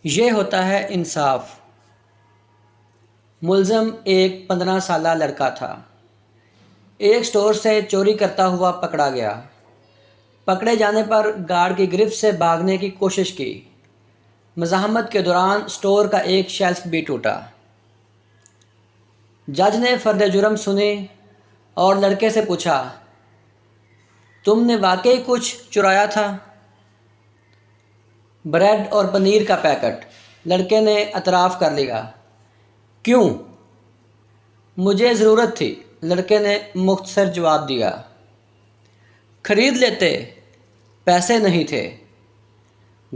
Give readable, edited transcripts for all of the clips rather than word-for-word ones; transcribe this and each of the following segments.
یہ ہوتا ہے انصاف۔ ملزم ایک 15 سالہ لڑکا تھا۔ ایک سٹور سے چوری کرتا ہوا پکڑا گیا۔ پکڑے جانے پر گارڈ کی گرفت سے بھاگنے کی کوشش کی۔ مزاحمت کے دوران سٹور کا ایک شیلف بھی ٹوٹا۔ جج نے فرد جرم سنی اور لڑکے سے پوچھا، تم نے واقعی کچھ چرایا تھا؟ بریڈ اور پنیر کا پیکٹ۔ لڑکے نے اعتراف کر لیا۔ کیوں؟ مجھے ضرورت تھی، لڑکے نے مختصر جواب دیا۔ خرید لیتے، پیسے نہیں تھے۔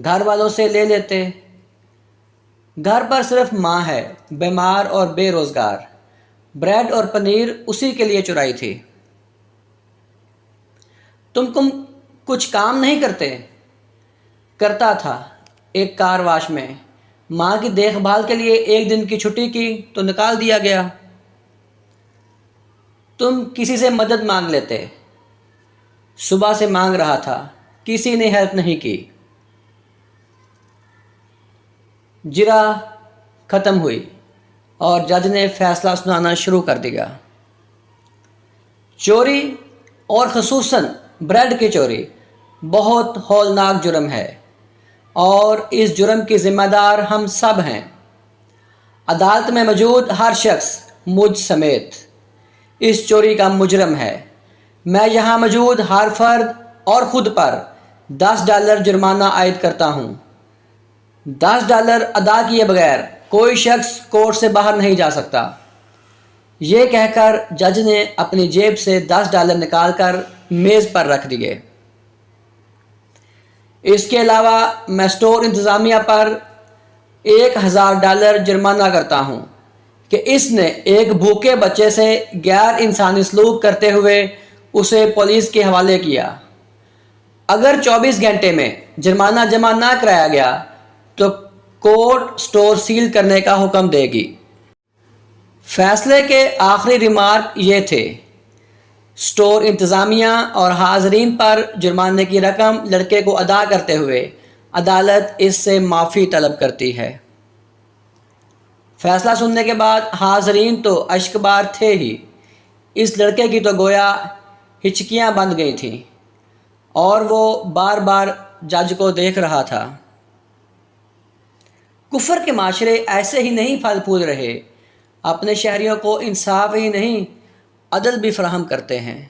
گھر والوں سے لے لیتے۔ گھر پر صرف ماں ہے، بیمار اور بے روزگار۔ بریڈ اور پنیر اسی کے لیے چرائی تھی۔ تم کچھ کام نہیں کرتے؟ کرتا تھا، ایک کار واش میں۔ ماں کی دیکھ بھال کے لیے ایک دن کی چھٹی کی تو نکال دیا گیا۔ تم کسی سے مدد مانگ لیتے۔ صبح سے مانگ رہا تھا، کسی نے ہیلپ نہیں کی۔ جرا ختم ہوئی اور جج نے فیصلہ سنانا شروع کر دیا۔ چوری، اور خصوصاً بریڈ کی چوری، بہت ہولناک جرم ہے اور اس جرم کی ذمہ دار ہم سب ہیں۔ عدالت میں موجود ہر شخص، مجھ سمیت، اس چوری کا مجرم ہے۔ میں یہاں موجود ہر فرد اور خود پر $10 جرمانہ عائد کرتا ہوں۔ $10 ادا کیے بغیر کوئی شخص کورٹ سے باہر نہیں جا سکتا۔ یہ کہہ کر جج نے اپنی جیب سے $10 نکال کر میز پر رکھ دیے۔ اس کے علاوہ میں سٹور انتظامیہ پر $1000 جرمانہ کرتا ہوں کہ اس نے ایک بھوکے بچے سے غیر انسانی سلوک کرتے ہوئے اسے پولیس کے حوالے کیا۔ اگر 24 گھنٹے میں جرمانہ جمع نہ کرایا گیا تو کورٹ سٹور سیل کرنے کا حکم دے گی۔ فیصلے کے آخری ریمارک یہ تھے، سٹور انتظامیہ اور حاضرین پر جرمانے کی رقم لڑکے کو ادا کرتے ہوئے عدالت اس سے معافی طلب کرتی ہے۔ فیصلہ سننے کے بعد حاضرین تو اشکبار تھے ہی، اس لڑکے کی تو گویا ہچکیاں بند گئی تھیں اور وہ بار بار جج کو دیکھ رہا تھا۔ کفر کے معاشرے ایسے ہی نہیں پھل پھول رہے، اپنے شہریوں کو انصاف ہی نہیں، عدل بھی فراہم کرتے ہیں۔